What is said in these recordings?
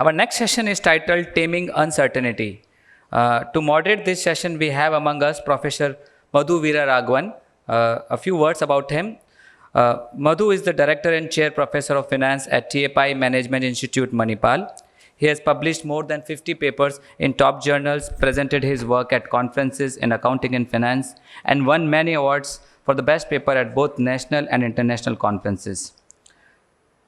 Our next session is titled Taming Uncertainty. To moderate this session, we have among us Professor Madhu Veeraraghavan. A few words about him. Madhu is the Director and Chair Professor of Finance at TAPI Management Institute, Manipal. He has published more than 50 papers in top journals, presented his work at conferences in accounting and finance, and won many awards for the best paper at both national and international conferences.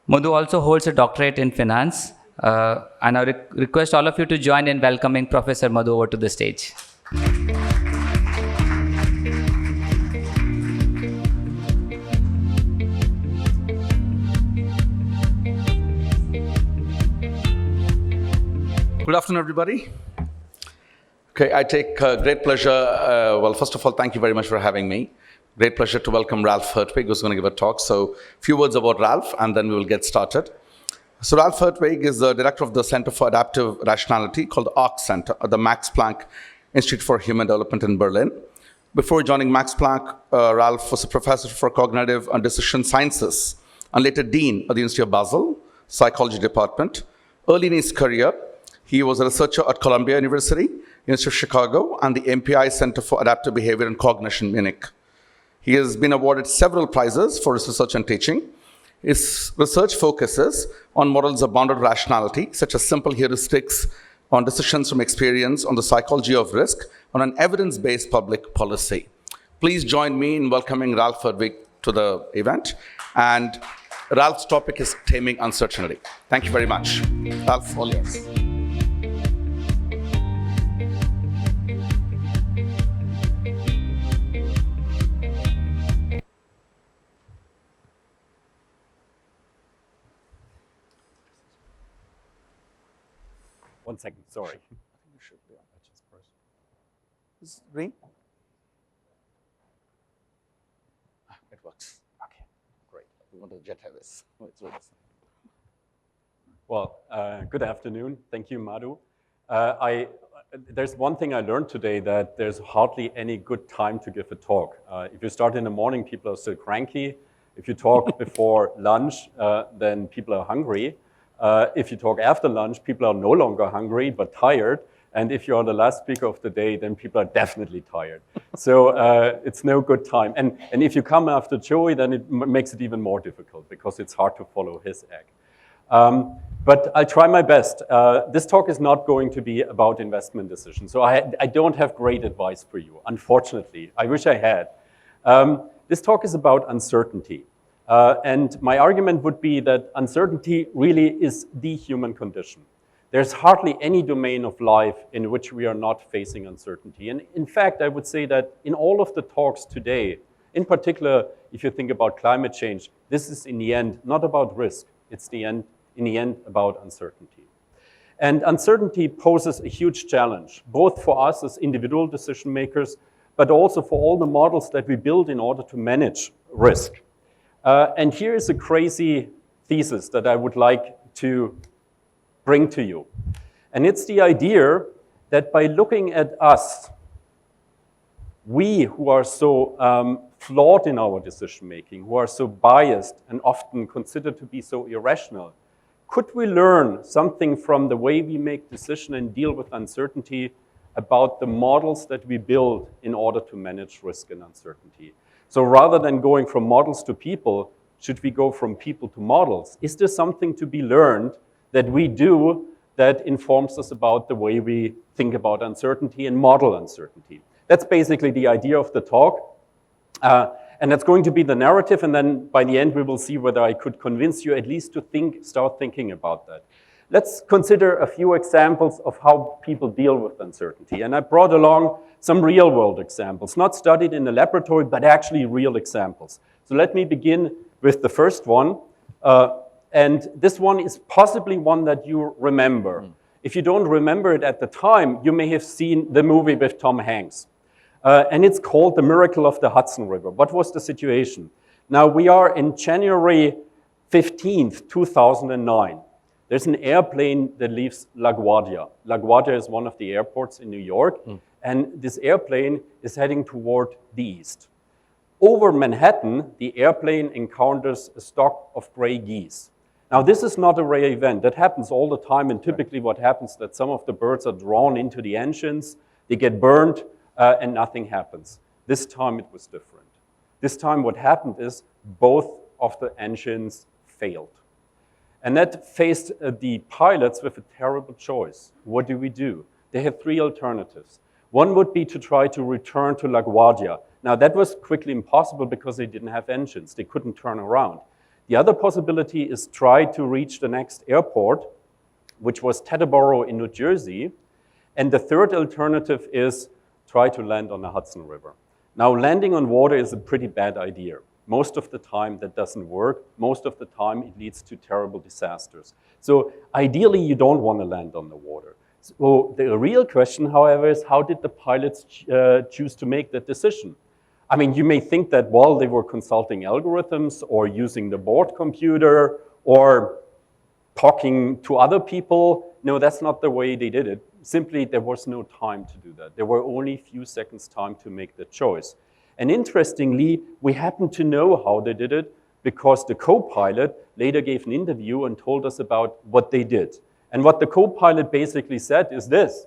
Madhu also holds a doctorate in finance, and I request all of you to join in welcoming Professor Madhu over to the stage. Good afternoon, everybody. Okay, I take great pleasure. Well, first of all, thank you very much for having me. Great pleasure to welcome Ralph Hertwig, who's going to give a talk. So, a few words about Ralph, and then we will get started. So, Ralph Hertwig is the director of the Center for Adaptive Rationality, called the ARC Center at the Max Planck Institute for Human Development in Berlin. Before joining Max Planck, Ralph was a professor for cognitive and decision sciences, and later dean at the University of Basel, psychology department. Early in his career, he was a researcher at Columbia University, University of Chicago, and the MPI Center for Adaptive Behavior and Cognition, Munich. He has been awarded several prizes for his research and teaching. His research focuses on models of bounded rationality, such as simple heuristics, on decisions from experience, on the psychology of risk, on an evidence-based public policy. Please join me in welcoming Ralph Hertwig to the event. And Ralph's topic is Taming Uncertainty. Thank you very much. Ralph, all yours. One second, sorry. I think you should be on that just first. Is it green? It works. Okay, great. We want to jet have this. Well, good afternoon. Thank you, Madhu. There's one thing I learned today, that there's hardly any good time to give a talk. If you start in the morning, people are still cranky. If you talk before lunch, then people are hungry. If you talk after lunch, people are no longer hungry, but tired. And if you're the last speaker of the day, then people are definitely tired. So it's no good time. And if you come after Joey, then it makes it even more difficult because it's hard to follow his act. But I'll try my best. This talk is not going to be about investment decisions. So I don't have great advice for you, unfortunately. I wish I had. This talk is about uncertainty. And my argument would be that uncertainty really is the human condition. There's hardly any domain of life in which we are not facing uncertainty. And in fact, I would say that in all of the talks today, in particular, if you think about climate change, this is in the end not about risk. It's in the end about uncertainty. And uncertainty poses a huge challenge, both for us as individual decision makers, but also for all the models that we build in order to manage risk. And here is a crazy thesis that I would like to bring to you. And it's the idea that by looking at us, we who are so flawed in our decision-making, who are so biased and often considered to be so irrational, could we learn something from the way we make decisions and deal with uncertainty about the models that we build in order to manage risk and uncertainty? So rather than going from models to people, should we go from people to models? Is there something to be learned that we do that informs us about the way we think about uncertainty and model uncertainty? That's basically the idea of the talk. And that's going to be the narrative, and then by the end we will see whether I could convince you at least to start thinking about that. Let's consider a few examples of how people deal with uncertainty. And I brought along some real-world examples, not studied in the laboratory, but actually real examples. So let me begin with the first one. And this one is possibly one that you remember. If you don't remember it at the time, you may have seen the movie with Tom Hanks. And it's called The Miracle of the Hudson River. What was the situation? Now, we are in January 15th, 2009. There's an airplane that leaves LaGuardia. LaGuardia is one of the airports in New York. And this airplane is heading toward the east. Over Manhattan, the airplane encounters a stock of gray geese. Now, this is not a rare event. That happens all the time, and typically what happens is that some of the birds are drawn into the engines, they get burned, and nothing happens. This time it was different. This time what happened is both of the engines failed. And that faced the pilots with a terrible choice. What do we do? They had three alternatives. One would be to try to return to LaGuardia. Now, that was quickly impossible because they didn't have engines. They couldn't turn around. The other possibility is try to reach the next airport, which was Teterboro in New Jersey. And the third alternative is try to land on the Hudson River. Now, landing on water is a pretty bad idea. Most of the time, that doesn't work. Most of the time, it leads to terrible disasters. So ideally, you don't want to land on the water. So the real question, however, is how did the pilots choose to make that decision? I mean, you may think that, well, they were consulting algorithms or using the board computer or talking to other people. No, that's not the way they did it. Simply, there was no time to do that. There were only a few seconds time to make the choice. And interestingly, we happen to know how they did it because the co-pilot later gave an interview and told us about what they did. And what the co-pilot basically said is this.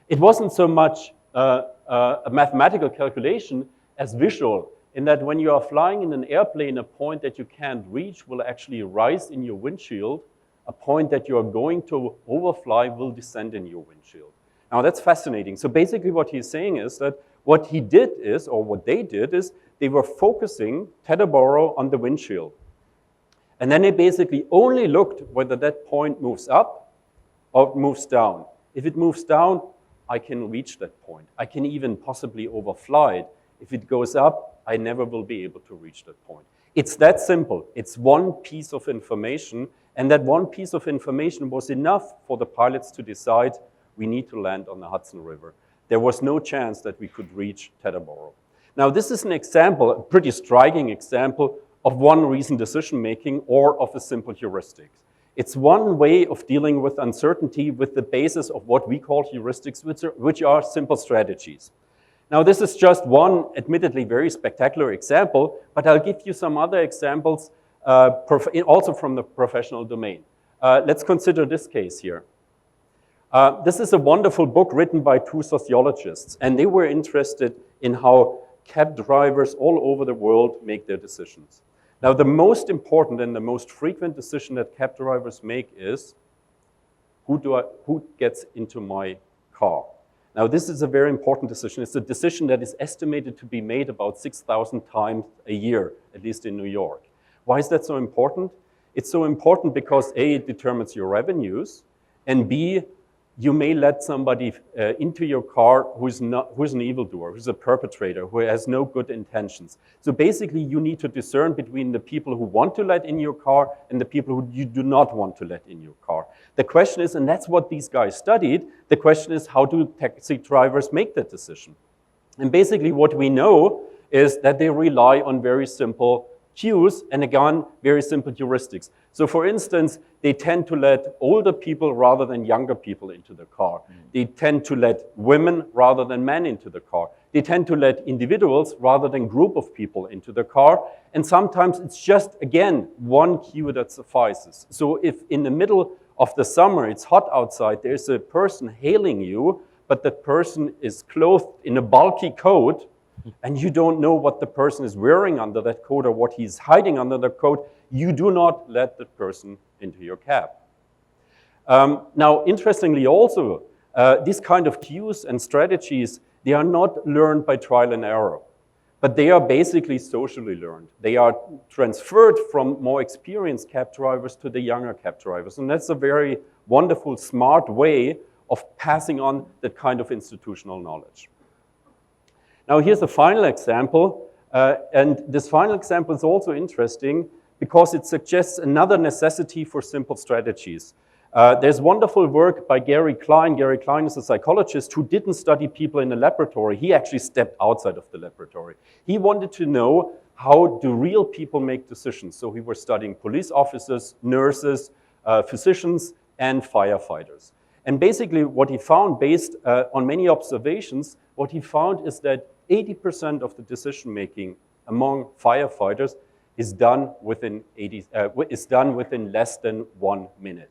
It wasn't so much a mathematical calculation as visual, in that when you are flying in an airplane, a point that you can't reach will actually rise in your windshield. A point that you are going to overfly will descend in your windshield. Now that's fascinating. So basically what he's saying is that what he did is, or what they did is, they were focusing Teterboro on the windshield. And then they basically only looked whether that point moves up or moves down. If it moves down, I can reach that point. I can even possibly overfly it. If it goes up, I never will be able to reach that point. It's that simple. It's one piece of information, and that one piece of information was enough for the pilots to decide we need to land on the Hudson River. There was no chance that we could reach Teterboro. Now, this is an example, a pretty striking example of one reasoned decision-making or of a simple heuristic. It's one way of dealing with uncertainty with the basis of what we call heuristics, which are simple strategies. Now, this is just one, admittedly very spectacular example, but I'll give you some other examples also from the professional domain. Let's consider this case here. This is a wonderful book written by two sociologists, and they were interested in how cab drivers all over the world make their decisions. Now, the most important and the most frequent decision that cab drivers make is, who gets into my car? Now, this is a very important decision. It's a decision that is estimated to be made about 6,000 times a year, at least in New York. Why is that so important? It's so important because A, it determines your revenues, and B, you may let somebody into your car who's an evildoer, who's a perpetrator, who has no good intentions. So basically, you need to discern between the people who want to let in your car and the people who you do not want to let in your car. The question is, and that's what these guys studied, the question is, how do taxi drivers make that decision? And basically, what we know is that they rely on very simple cues and, again, very simple heuristics. So, for instance, they tend to let older people rather than younger people into the car. They tend to let women rather than men into the car. They tend to let individuals rather than group of people into the car. And sometimes it's just, again, one cue that suffices. So if in the middle of the summer, it's hot outside, there's a person hailing you, but that person is clothed in a bulky coat, and you don't know what the person is wearing under that coat or what he's hiding under the coat, you do not let the person into your cab. Now, interestingly also, these kind of cues and strategies, they are not learned by trial and error, but they are basically socially learned. They are transferred from more experienced cab drivers to the younger cab drivers, and that's a very wonderful, smart way of passing on that kind of institutional knowledge. Now, here's a final example, and this final example is also interesting because it suggests another necessity for simple strategies. There's wonderful work by Gary Klein. Gary Klein is a psychologist who didn't study people in a laboratory. He actually stepped outside of the laboratory. He wanted to know, how do real people make decisions? So he was studying police officers, nurses, physicians, and firefighters. And basically what he found, based on many observations, what he found is that 80% of the decision-making among firefighters is done within less than 1 minute.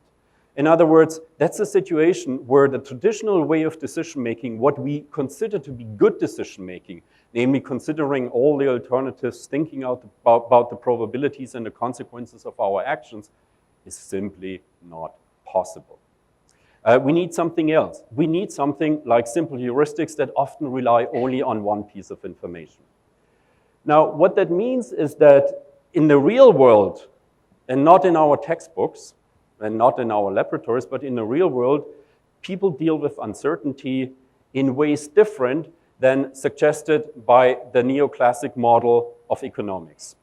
In other words, that's a situation where the traditional way of decision-making, what we consider to be good decision-making, namely considering all the alternatives, thinking out about the probabilities and the consequences of our actions, is simply not possible. We need something else. We need something like simple heuristics that often rely only on one piece of information. Now, what that means is that in the real world, and not in our textbooks, and not in our laboratories, but in the real world, people deal with uncertainty in ways different than suggested by the neoclassic model of economics.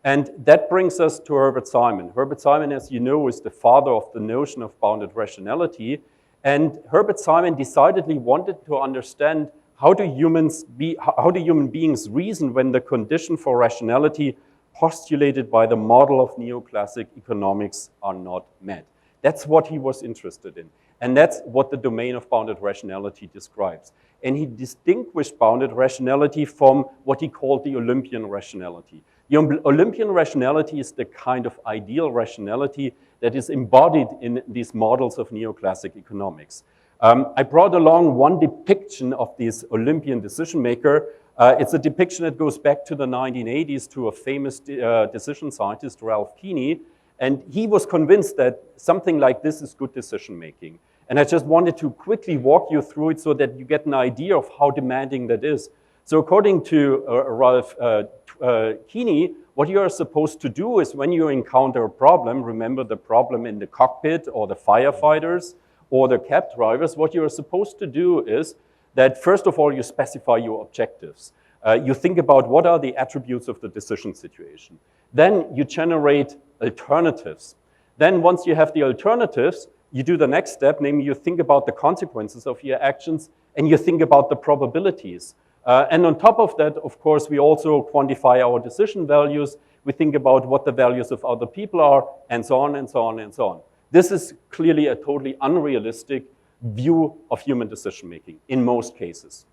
And that brings us to Herbert Simon. Herbert Simon, as you know, is the father of the notion of bounded rationality. And Herbert Simon decidedly wanted to understand how do human beings reason when the condition for rationality postulated by the model of neoclassic economics are not met. That's what he was interested in. And that's what the domain of bounded rationality describes. And he distinguished bounded rationality from what he called the Olympian rationality. The Olympian rationality is the kind of ideal rationality that is embodied in these models of neoclassic economics. I brought along one depiction of this Olympian decision maker. It's a depiction that goes back to the 1980s to a famous decision scientist, Ralph Hertwig, and he was convinced that something like this is good decision making. And I just wanted to quickly walk you through it so that you get an idea of how demanding that is. So according to Ralph Hertwig, what you are supposed to do is when you encounter a problem, remember the problem in the cockpit or the firefighters or the cab drivers, what you are supposed to do is that first of all, you specify your objectives. You think about what are the attributes of the decision situation. Then you generate alternatives. Then once you have the alternatives, you do the next step, namely you think about the consequences of your actions and you think about the probabilities. And on top of that, of course, we also quantify our decision values. We think about what the values of other people are, and so on, and so on, and so on. This is clearly a totally unrealistic view of human decision-making in most cases.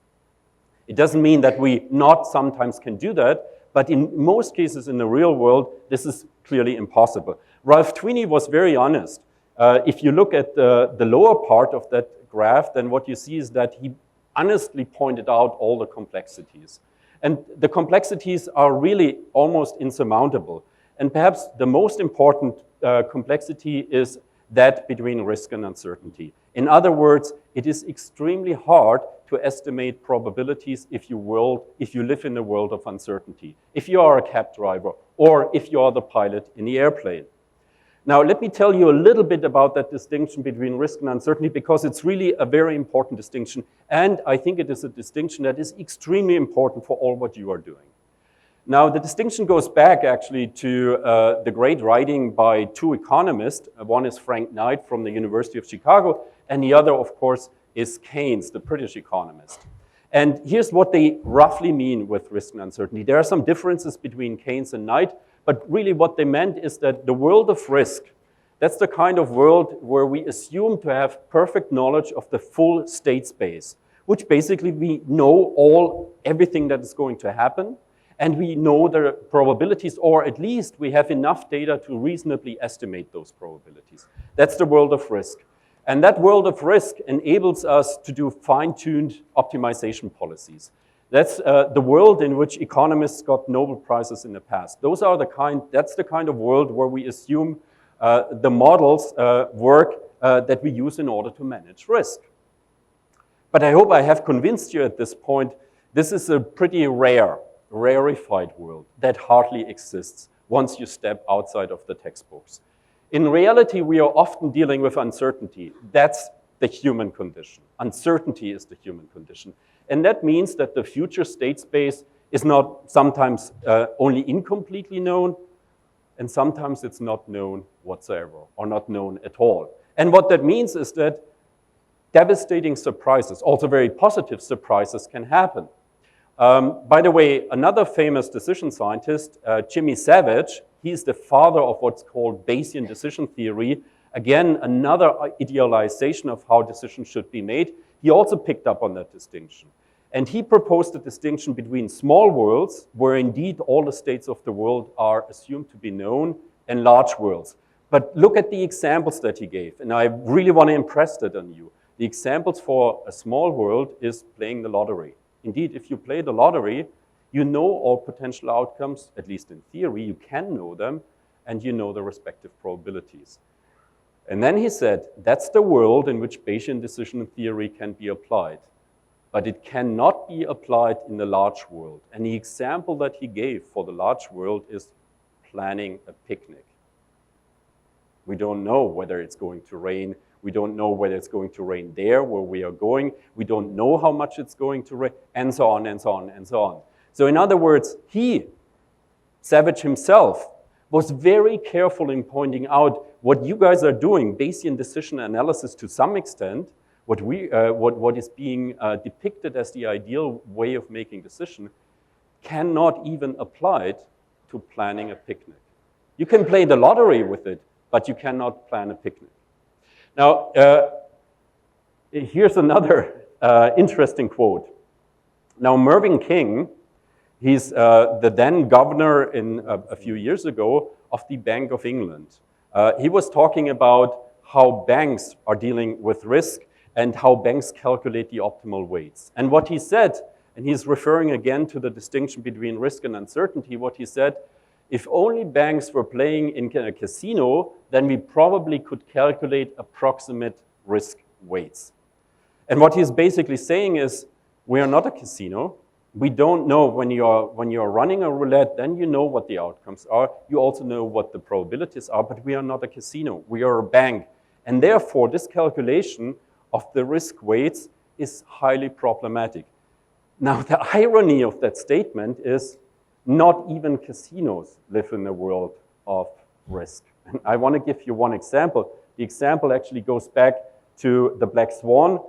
It doesn't mean that we not sometimes can do that, but in most cases in the real world, this is clearly impossible. Ralph Hertwig was very honest. If you look at the lower part of that graph, then what you see is that he honestly pointed out all the complexities. And the complexities are really almost insurmountable. And perhaps the most important complexity is that between risk and uncertainty. In other words, it is extremely hard to estimate probabilities if you live in a world of uncertainty, if you are a cab driver, or if you are the pilot in the airplane. Now, let me tell you a little bit about that distinction between risk and uncertainty, because it's really a very important distinction, and I think it is a distinction that is extremely important for all what you are doing. Now, the distinction goes back actually to the great writing by two economists. One is Frank Knight from the University of Chicago, and the other, of course, is Keynes, the British economist. And here's what they roughly mean with risk and uncertainty. There are some differences between Keynes and Knight, but really what they meant is that the world of risk, that's the kind of world where we assume to have perfect knowledge of the full state space, which basically we know everything that is going to happen, and we know the probabilities, or at least we have enough data to reasonably estimate those probabilities. That's the world of risk. And that world of risk enables us to do fine-tuned optimization policies. That's the world in which economists got Nobel Prizes in the past. That's the kind of world where we assume the models work that we use in order to manage risk. But I hope I have convinced you at this point, this is a pretty rarefied world that hardly exists once you step outside of the textbooks. In reality, we are often dealing with uncertainty. That's the human condition. Uncertainty is the human condition. And that means that the future state space is not sometimes only incompletely known, and sometimes it's not known whatsoever, or not known at all. And what that means is that devastating surprises, also very positive surprises, can happen. By the way, another famous decision scientist, Jimmy Savage, he's the father of what's called Bayesian decision theory. Again, another idealization of how decisions should be made. He also picked up on that distinction. And he proposed a distinction between small worlds, where indeed all the states of the world are assumed to be known, and large worlds. But look at the examples that he gave, and I really want to impress that on you. The examples for a small world is playing the lottery. Indeed, if you play the lottery, you know all potential outcomes, at least in theory, you can know them, and you know the respective probabilities. And then he said, that's the world in which Bayesian decision theory can be applied. But it cannot be applied in the large world. And the example that he gave for the large world is planning a picnic. We don't know whether it's going to rain. We don't know whether it's going to rain there where we are going. We don't know how much it's going to rain, and so on, and so on, and so on. So in other words, he, Savage himself, was very careful in pointing out what you guys are doing, Bayesian decision analysis to some extent, what is being depicted as the ideal way of making decision, cannot even apply it to planning a picnic. You can play the lottery with it, but you cannot plan a picnic. Now, here's another interesting quote. Now, Mervyn King, he's the then governor a few years ago of the Bank of England. He was talking about how banks are dealing with risk and how banks calculate the optimal weights. And what he said, and he's referring again to the distinction between risk and uncertainty, what he said, if only banks were playing in a casino, then we probably could calculate approximate risk weights. And what he's basically saying is, we are not a casino. We don't know when you're running a roulette, then you know what the outcomes are. You also know what the probabilities are, but we are not a casino. We are a bank. And therefore, this calculation of the risk weights is highly problematic. Now, the irony of that statement is not even casinos live in a world of risk. And I want to give you one example. The example actually goes back to The Black Swan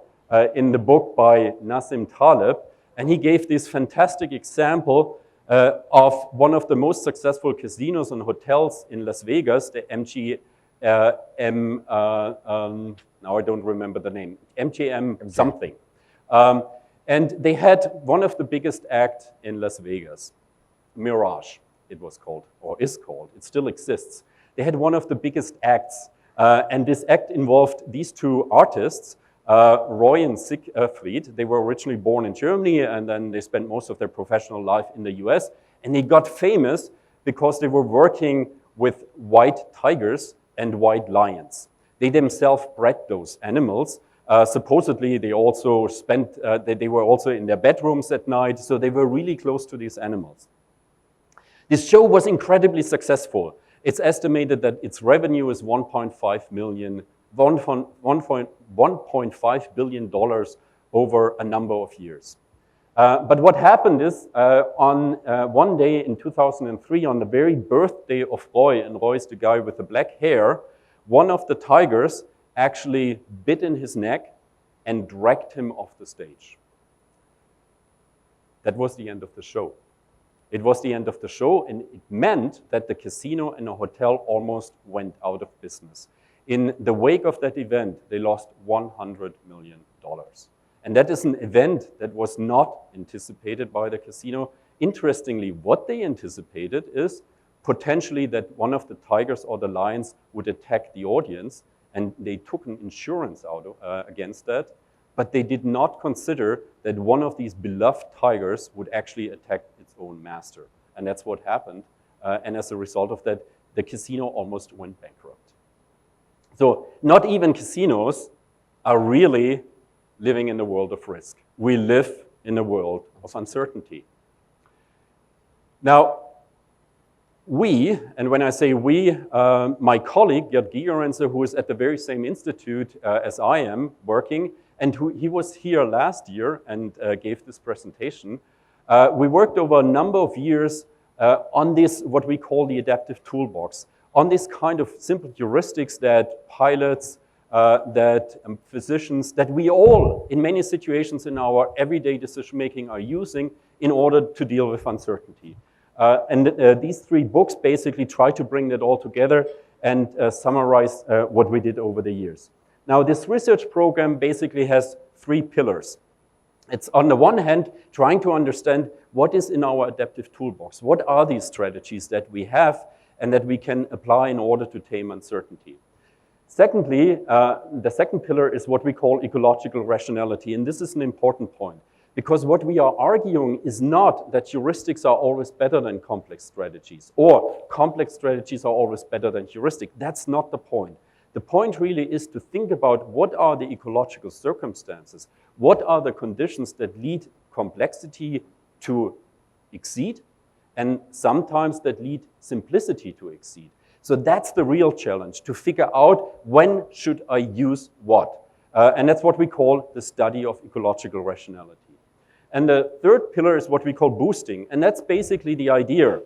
in the book by Nassim Taleb. And he gave this fantastic example of one of the most successful casinos and hotels in Las Vegas, the now I don't remember the name, MGM something. And they had one of the biggest acts in Las Vegas, Mirage, it was called, or is called, it still exists. They had one of the biggest acts, and this act involved these two artists, Roy and Siegfried. They were originally born in Germany, and then they spent most of their professional life in the US, and they got famous because they were working with white tigers and white lions. They themselves bred those animals. Supposedly, they also they were also in their bedrooms at night, so they were really close to these animals. This show was incredibly successful. It's estimated that its revenue is $1.5 billion over a number of years. But what happened is, on one day in 2003, on the very birthday of Roy, and Roy's the guy with the black hair, one of the tigers actually bit in his neck and dragged him off the stage. That was the end of the show. It was the end of the show, and it meant that the casino and the hotel almost went out of business. In the wake of that event, they lost $100 million. And that is an event that was not anticipated by the casino. Interestingly, what they anticipated is potentially that one of the tigers or the lions would attack the audience, and they took an insurance out against that, but they did not consider that one of these beloved tigers would actually attack its own master. And that's what happened. And as a result of that, the casino almost went bankrupt. So not even casinos are really living in the world of risk. We live in a world of uncertainty. Now, we, and when I say we, my colleague, Gerd Gigerenzer, who is at the very same institute as I am working, and he was here last year and gave this presentation, we worked over a number of years on this, what we call the Adaptive Toolbox, on this kind of simple heuristics that pilots, that physicians, that we all, in many situations in our everyday decision-making, are using in order to deal with uncertainty. These three books basically try to bring that all together and summarize what we did over the years. Now, this research program basically has three pillars. It's on the one hand trying to understand what is in our adaptive toolbox. What are these strategies that we have and that we can apply in order to tame uncertainty? Secondly, the second pillar is what we call ecological rationality, and this is an important point because what we are arguing is not that heuristics are always better than complex strategies or complex strategies are always better than heuristic. That's not the point. The point really is to think about what are the ecological circumstances, what are the conditions that lead complexity to exceed, and sometimes that lead simplicity to exceed. So that's the real challenge, to figure out when should I use what. And that's what we call the study of ecological rationality. And the third pillar is what we call boosting, and that's basically the idea.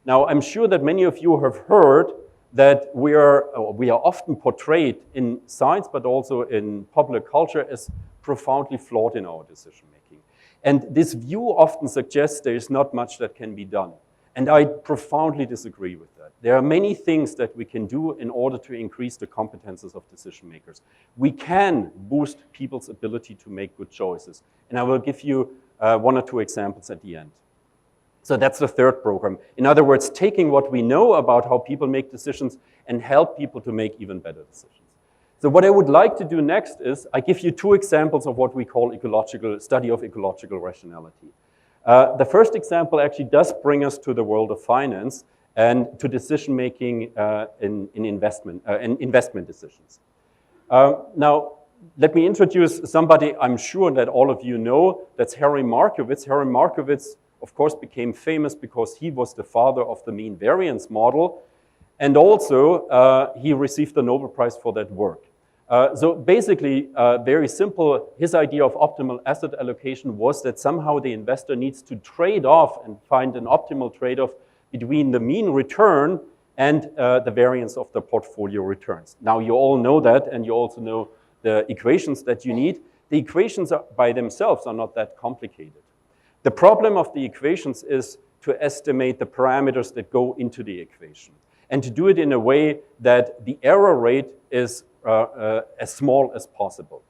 Now, I'm sure that many of you have heard that we are often portrayed in science, but also in popular culture as profoundly flawed in our decision making. And this view often suggests there is not much that can be done. And I profoundly disagree with that. There are many things that we can do in order to increase the competences of decision makers. We can boost people's ability to make good choices. And I will give you one or two examples at the end. So that's the third program. In other words, taking what we know about how people make decisions and help people to make even better decisions. So what I would like to do next is I give you two examples of what we call study of ecological rationality. The first example actually does bring us to the world of finance and to decision making in investment decisions. Now, let me introduce somebody I'm sure that all of you know. That's Harry Markowitz. Harry Markowitz, of course, became famous because he was the father of the mean variance model. And also, he received the Nobel Prize for that work. So basically, very simple, his idea of optimal asset allocation was that somehow the investor needs to trade off and find an optimal trade-off between the mean return and the variance of the portfolio returns. Now, you all know that, and you also know the equations that you need. The equations by themselves are not that complicated. The problem of the equations is to estimate the parameters that go into the equation and to do it in a way that the error rate is as small as possible.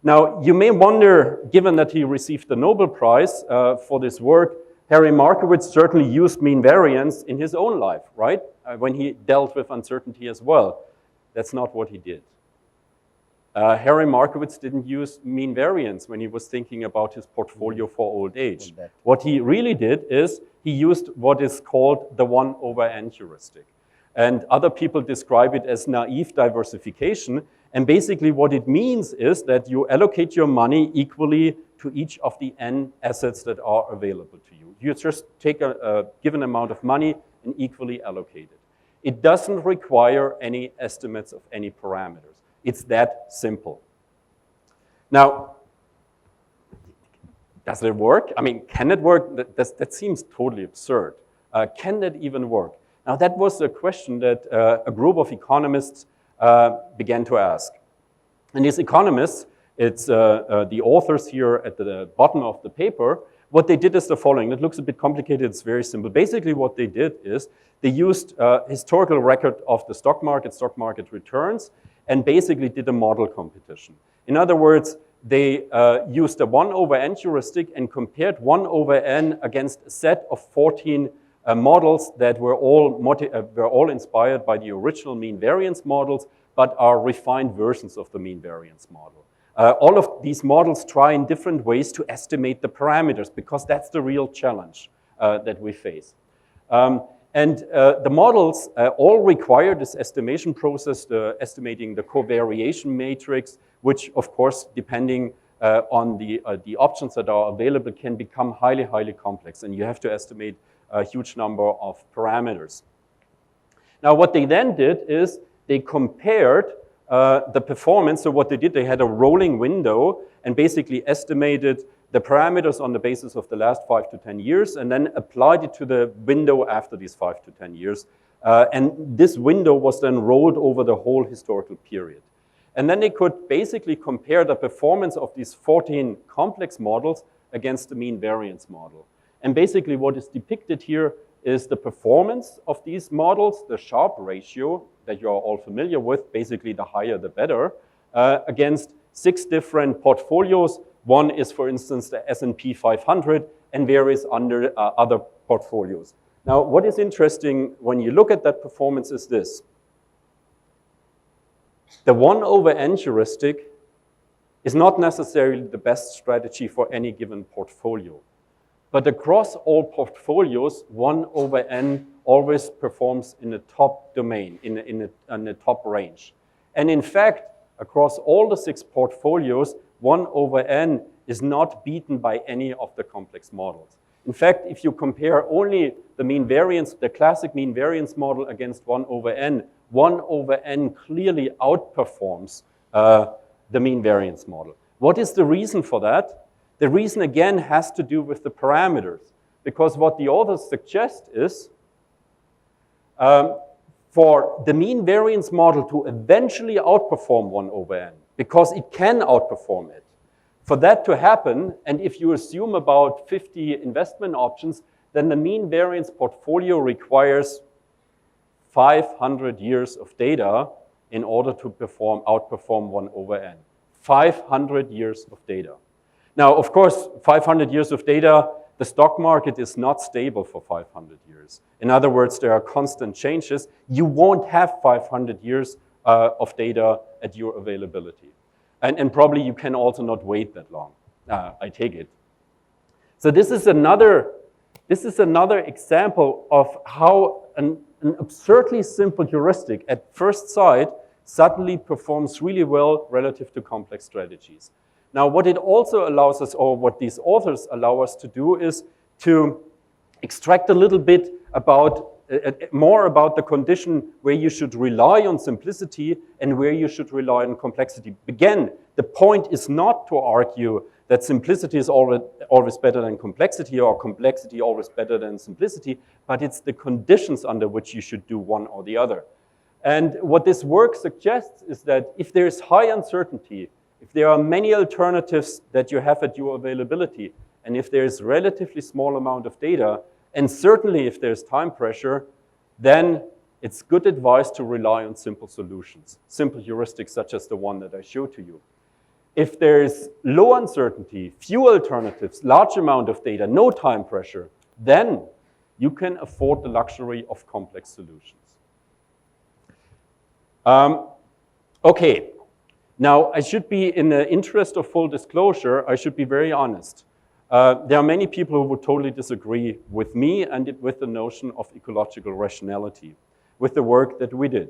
Now, you may wonder, given that he received the Nobel Prize for this work, Harry Markowitz certainly used mean variance in his own life, right? When he dealt with uncertainty as well. That's not what he did. Harry Markowitz didn't use mean variance when he was thinking about his portfolio for old age. What he really did is he used what is called the 1/n heuristic. And other people describe it as naive diversification. And basically what it means is that you allocate your money equally to each of the n assets that are available to you. You just take a given amount of money and equally allocate it. It doesn't require any estimates of any parameters. It's that simple. Now, does it work? I mean, can it work? That seems totally absurd. Can that even work? Now, that was a question that a group of economists began to ask. And these economists, it's the authors here at the bottom of the paper, what they did is the following. It looks a bit complicated, it's very simple. Basically what they did is they used historical record of the stock market returns, and basically did a model competition. In other words, they used a 1/n heuristic and compared 1/n against a set of 14 models that were all inspired by the original mean variance models, but are refined versions of the mean variance model. All of these models try in different ways to estimate the parameters because that's the real challenge that we face. The models all require this estimation process, estimating the covariation matrix, which of course, depending on the options that are available, can become highly, highly complex, and you have to estimate a huge number of parameters. Now, what they then did is they compared the performance. So what they did, they had a rolling window and basically estimated the parameters on the basis of the last 5 to 10 years and then applied it to the window after these 5 to 10 years. And this window was then rolled over the whole historical period. And then they could basically compare the performance of these 14 complex models against the mean variance model. And basically what is depicted here is the performance of these models, the Sharpe ratio that you're all familiar with, basically the higher the better, against 6 different portfolios One is, for instance, the S&P 500 and various other portfolios. Now, what is interesting when you look at that performance is this. The 1/n heuristic is not necessarily the best strategy for any given portfolio. But across all portfolios, 1/n always performs in the top domain, in the top range. And in fact, across all the 6 portfolios, 1/n is not beaten by any of the complex models. In fact, if you compare only the mean variance, the classic mean variance model against 1/n, 1/n clearly outperforms the mean variance model. What is the reason for that? The reason, again, has to do with the parameters. Because what the authors suggest is for the mean variance model to eventually outperform 1/n, because it can outperform it. For that to happen, and if you assume about 50 investment options, then the mean variance portfolio requires 500 years of data in order to outperform 1/n. 500 years of data. Now, of course, 500 years of data, the stock market is not stable for 500 years. In other words, there are constant changes. You won't have 500 years of data at your availability. And probably you can also not wait that long, I take it. So this is another example of how an absurdly simple heuristic at first sight suddenly performs really well relative to complex strategies. Now, what it also allows us, or what these authors allow us to do, is to extract a little bit about, more about the condition where you should rely on simplicity and where you should rely on complexity. Again, the point is not to argue that simplicity is always better than complexity, or complexity always better than simplicity, but it's the conditions under which you should do one or the other. And what this work suggests is that if there is high uncertainty, if there are many alternatives that you have at your availability, and if there is relatively small amount of data, and certainly if there's time pressure, then it's good advice to rely on simple solutions, simple heuristics such as the one that I showed to you. If there's low uncertainty, few alternatives, large amount of data, no time pressure, then you can afford the luxury of complex solutions. Okay, now I should be, in the interest of full disclosure, I should be very honest. There are many people who would totally disagree with me and with the notion of ecological rationality, with the work that we did.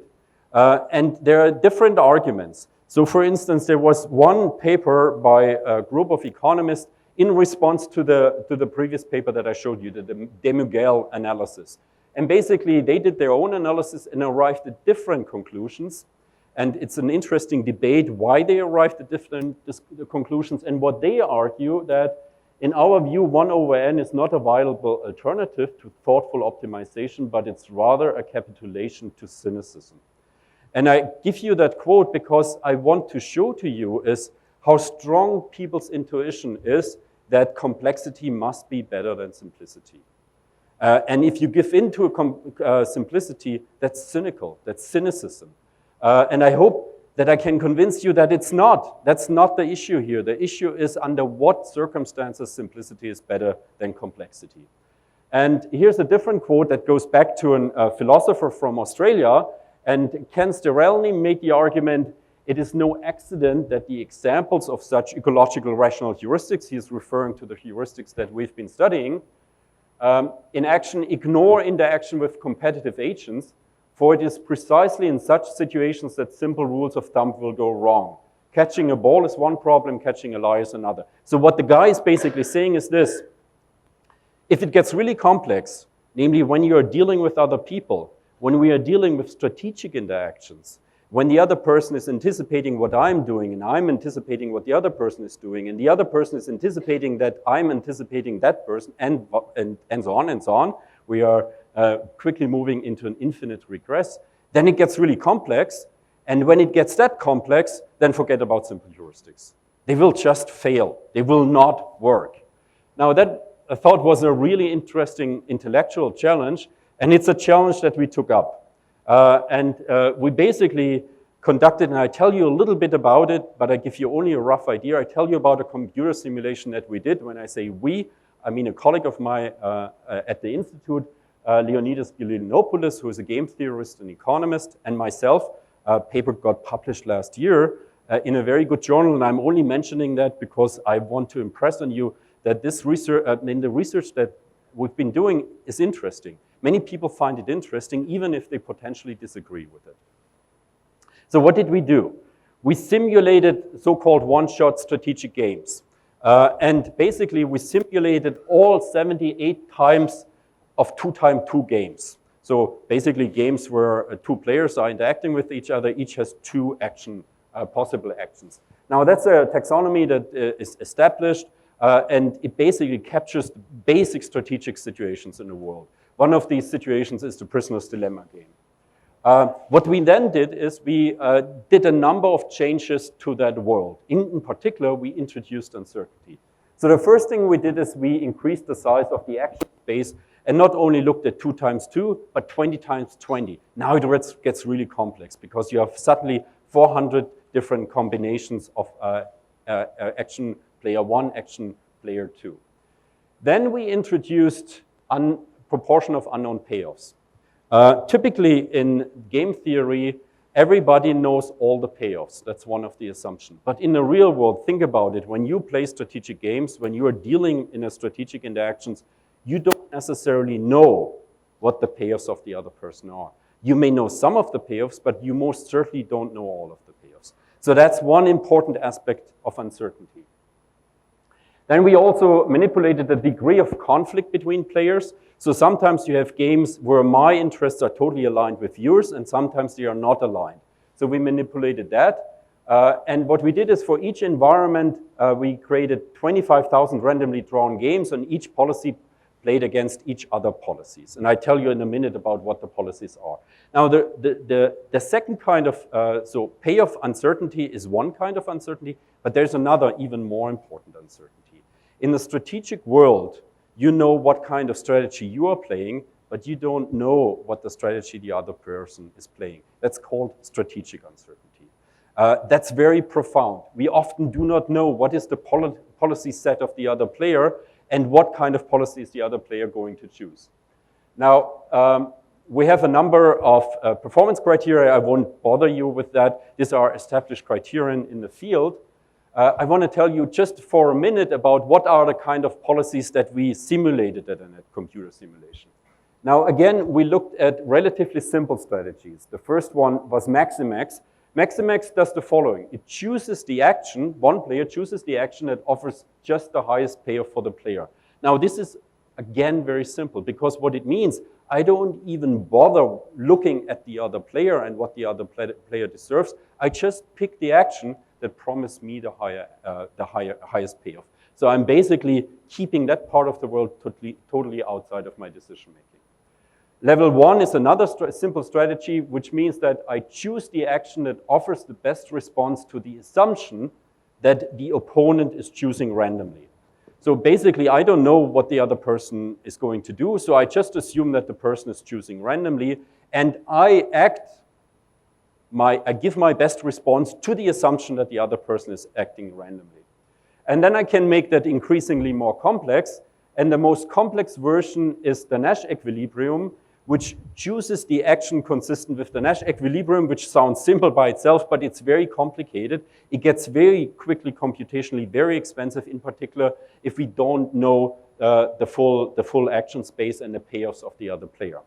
And there are different arguments. So for instance, there was one paper by a group of economists in response to the previous paper that I showed you, the Dhameja analysis. And basically, they did their own analysis and arrived at different conclusions. And it's an interesting debate why they arrived at different conclusions, and what they argue that, in our view, 1/n is not a viable alternative to thoughtful optimization, but it's rather a capitulation to cynicism. And I give you that quote because I want to show to you is how strong people's intuition is that complexity must be better than simplicity. And if you give in to simplicity, that's cynical, that's cynicism. And I hope that I can convince you that it's not. That's not the issue here. The issue is under what circumstances simplicity is better than complexity. And here's a different quote that goes back to a philosopher from Australia. And Ken Sterelny made the argument, it is no accident that the examples of such ecological rational heuristics, he's referring to the heuristics that we've been studying, in action ignore interaction with competitive agents, for it is precisely in such situations that simple rules of thumb will go wrong. Catching a ball is one problem, catching a lie is another. So what the guy is basically saying is this: if it gets really complex, namely when you are dealing with other people, when we are dealing with strategic interactions, when the other person is anticipating what I'm doing and I'm anticipating what the other person is doing, and the other person is anticipating that I'm anticipating that person, and so on and so on, we are quickly moving into an infinite regress, then it gets really complex. And when it gets that complex, then forget about simple heuristics. They will just fail. They will not work. Now that I thought was a really interesting intellectual challenge, and it's a challenge that we took up. We basically conducted, and I tell you a little bit about it, but I give you only a rough idea. I tell you about a computer simulation that we did. When I say we, I mean a colleague of mine at the Institute, Leonidas Gillinopoulos, who is a game theorist and economist, and myself. A paper got published last year in a very good journal, and I'm only mentioning that because I want to impress on you that this research, the research that we've been doing is interesting. Many people find it interesting, even if they potentially disagree with it. So what did we do? We simulated so-called one-shot strategic games. And basically, we simulated all 78 times of 2x2 games. So basically, games where two players are interacting with each other, each has two possible actions. Now, that's a taxonomy that is established, and it basically captures the basic strategic situations in the world. One of these situations is the prisoner's dilemma game. What we then did is we did a number of changes to that world. In particular, we introduced uncertainty. So the first thing we did is we increased the size of the action space and not only looked at 2x2, but 20x20. Now it gets really complex because you have suddenly 400 different combinations of action player 1, action player 2. Then we introduced proportion of unknown payoffs. Typically in game theory, everybody knows all the payoffs. That's one of the assumptions. But in the real world, think about it. When you play strategic games, when you are dealing in a strategic interactions, you don't necessarily know what the payoffs of the other person are. You may know some of the payoffs, but you most certainly don't know all of the payoffs. So that's one important aspect of uncertainty. Then we also manipulated the degree of conflict between players. So sometimes you have games where my interests are totally aligned with yours, and sometimes they are not aligned. So we manipulated that. And what we did is for each environment, we created 25,000 randomly drawn games, and each policy played against each other policies. And I tell you in a minute about what the policies are. Now, the second kind of, so payoff uncertainty is one kind of uncertainty, but there's another even more important uncertainty. In the strategic world, you know what kind of strategy you are playing, but you don't know what the strategy the other person is playing. That's called strategic uncertainty. That's very profound. We often do not know what is the policy set of the other player and what kind of policy is the other player going to choose. Now, we have a number of performance criteria. I won't bother you with that. These are established criterion in the field. I want to tell you just for a minute about what are the kind of policies that we simulated in a computer simulation. Now, again, we looked at relatively simple strategies. The first one was Maximax. Maximax does the following. It chooses the action, one player chooses the action that offers just the highest payoff for the player. Now, this is, again, very simple because what it means, I don't even bother looking at the other player and what the other player deserves. I just pick the action that promised me the highest payoff. So I'm basically keeping that part of the world totally outside of my decision making. Level 1 is another simple strategy, which means that I choose the action that offers the best response to the assumption that the opponent is choosing randomly. So basically, I don't know what the other person is going to do, so I just assume that the person is choosing randomly, and I give my best response to the assumption that the other person is acting randomly. And then I can make that increasingly more complex, and the most complex version is the Nash equilibrium, which chooses the action consistent with the Nash equilibrium, which sounds simple by itself, but it's very complicated. It gets very quickly computationally very expensive, in particular, if we don't know the full action space and the payoffs of the other player.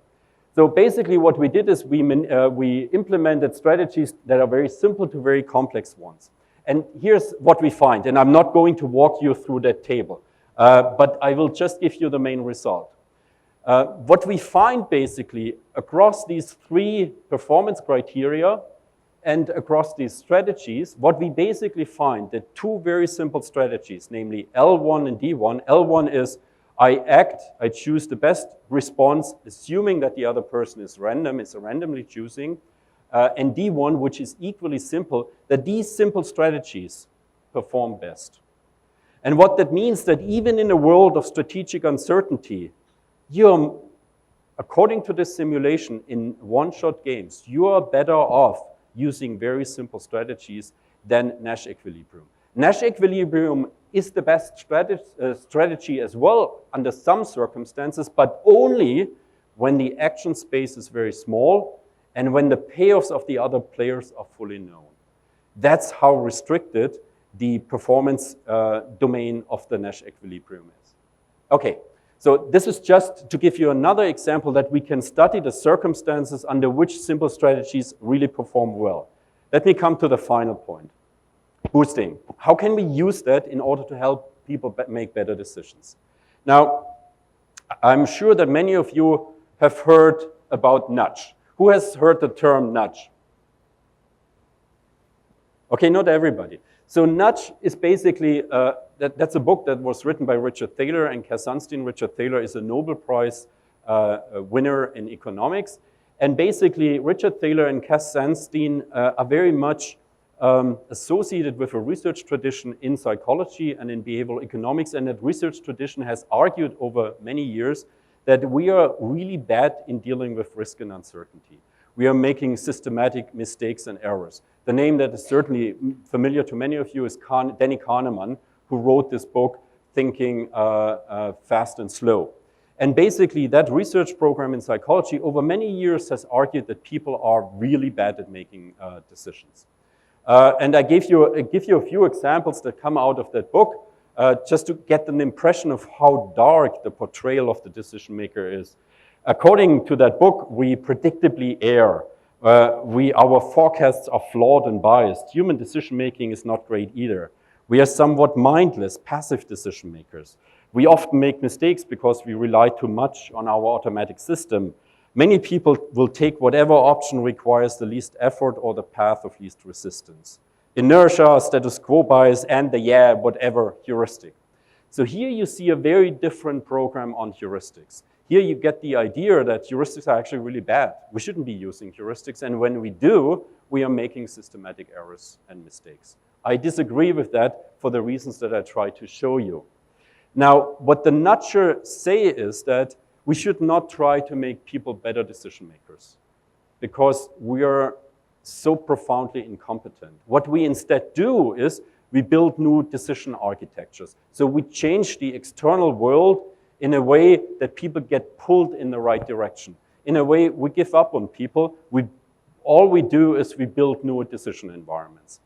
So basically what we did is we implemented strategies that are very simple to very complex ones. And here's what we find, and I'm not going to walk you through that table, but I will just give you the main result. What we find basically across these three performance criteria and across these strategies, what we basically find that two very simple strategies, namely L1 and D1. L1 is I choose the best response, assuming that the other person is randomly choosing. And D1, which is equally simple, that these simple strategies perform best. And what that means that even in a world of strategic uncertainty, according to this simulation in one-shot games, you are better off using very simple strategies than Nash equilibrium. Nash equilibrium is the best strategy as well under some circumstances, but only when the action space is very small and when the payoffs of the other players are fully known. That's how restricted the performance domain of the Nash equilibrium is. Okay, so this is just to give you another example that we can study the circumstances under which simple strategies really perform well. Let me come to the final point. Boosting. How can we use that in order to help people make better decisions? Now, I'm sure that many of you have heard about nudge. Who has heard the term nudge? Okay, not everybody. So nudge is basically, that's a book that was written by Richard Thaler and Cass Sunstein. Richard Thaler is a Nobel Prize winner in economics. And basically, Richard Thaler and Cass Sunstein are very much associated with a research tradition in psychology and in behavioral economics. And that research tradition has argued over many years that we are really bad in dealing with risk and uncertainty. We are making systematic mistakes and errors. The name that is certainly familiar to many of you is Danny Kahneman, who wrote this book, Thinking Fast and Slow. And basically, that research program in psychology over many years has argued that people are really bad at making decisions. And I give you a few examples that come out of that book, just to get an impression of how dark the portrayal of the decision maker is. According to that book, we predictably err. Our forecasts are flawed and biased. Human decision making is not great either. We are somewhat mindless, passive decision makers. We often make mistakes because we rely too much on our automatic system. Many people will take whatever option requires the least effort or the path of least resistance. Inertia, status quo bias, and the whatever heuristic. So here you see a very different program on heuristics. Here you get the idea that heuristics are actually really bad. We shouldn't be using heuristics, and when we do, we are making systematic errors and mistakes. I disagree with that for the reasons that I try to show you. Now, what the nudgers say is that we should not try to make people better decision makers because we are so profoundly incompetent. What we instead do is we build new decision architectures. So we change the external world in a way that people get pulled in the right direction. In a way, we give up on people. All we do is we build new decision environments.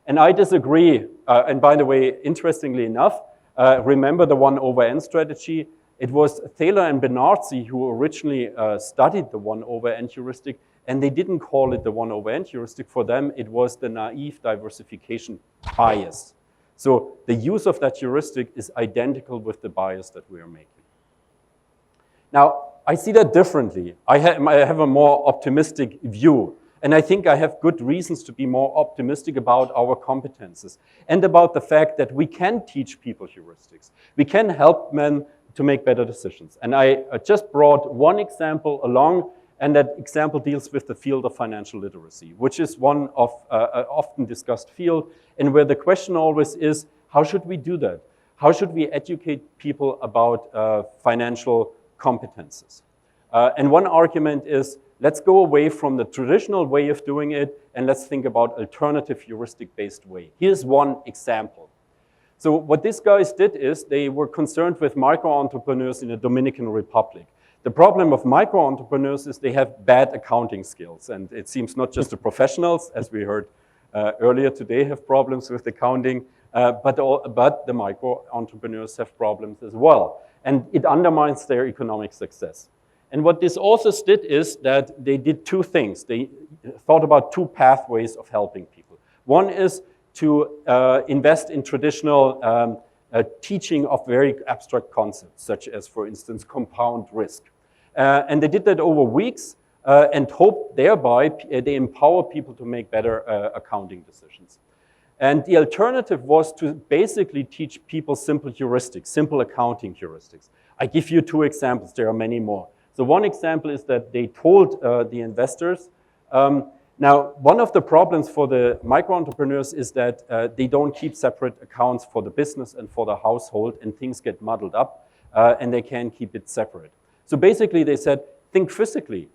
And I disagree. And by the way, interestingly enough, remember the 1/n strategy? It was Thaler and Benarzi who originally studied the 1/n heuristic, and they didn't call it the 1/n heuristic. For them, it was the naive diversification bias. So the use of that heuristic is identical with the bias that we are making. Now, I see that differently. I have a more optimistic view. And I think I have good reasons to be more optimistic about our competences and about the fact that we can teach people heuristics. We can help men to make better decisions. And I just brought one example along, and that example deals with the field of financial literacy, which is one of an often discussed field, and where the question always is, how should we do that? How should we educate people about financial competences? And one argument is, let's go away from the traditional way of doing it, and let's think about alternative heuristic-based way. Here's one example. So what these guys did is they were concerned with micro-entrepreneurs in the Dominican Republic. The problem of micro-entrepreneurs is they have bad accounting skills, and it seems not just the professionals, as we heard earlier today, have problems with accounting, but the micro-entrepreneurs have problems as well. And it undermines their economic success. And what this authors did is that they did two things. They thought about two pathways of helping people. One is to invest in traditional teaching of very abstract concepts, such as, for instance, compound risk. And they did that over weeks and hoped thereby they empower people to make better accounting decisions. And the alternative was to basically teach people simple heuristics, simple accounting heuristics. I give you two examples. There are many more. So one example is that they told the investors, now one of the problems for the micro-entrepreneurs is that they don't keep separate accounts for the business and for the household, and things get muddled up and they can't keep it separate. So basically they said, think physically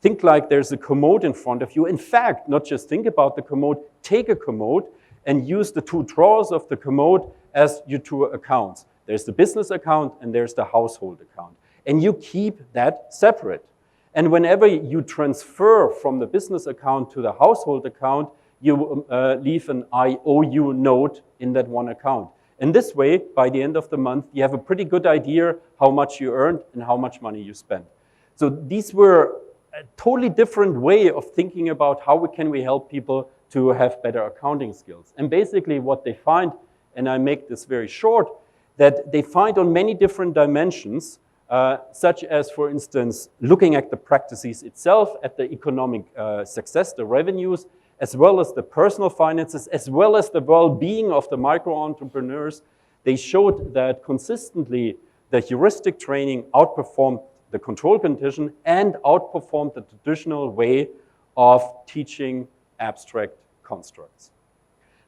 think like there's a commode in front of you. In fact, not just think about the commode, take a commode and use the two drawers of the commode as your two accounts. There's the business account and there's the household account. And you keep that separate. And whenever you transfer from the business account to the household account, you leave an IOU note in that one account. And this way, by the end of the month, you have a pretty good idea how much you earned and how much money you spent. So these were a totally different way of thinking about how can we help people to have better accounting skills. And basically what they find, and I make this very short, that they find on many different dimensions, such as, for instance, looking at the practices itself, at the economic success, the revenues, as well as the personal finances, as well as the well-being of the micro-entrepreneurs. They showed that consistently the heuristic training outperformed the control condition and outperformed the traditional way of teaching abstract constructs.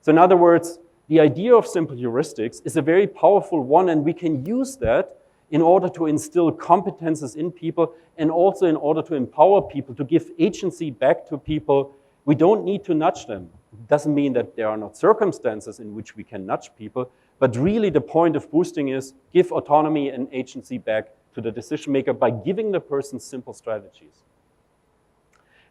So in other words, the idea of simple heuristics is a very powerful one, and we can use that in order to instill competences in people and also in order to empower people, to give agency back to people. We don't need to nudge them. It doesn't mean that there are not circumstances in which we can nudge people, but really the point of boosting is give autonomy and agency back to the decision maker by giving the person simple strategies.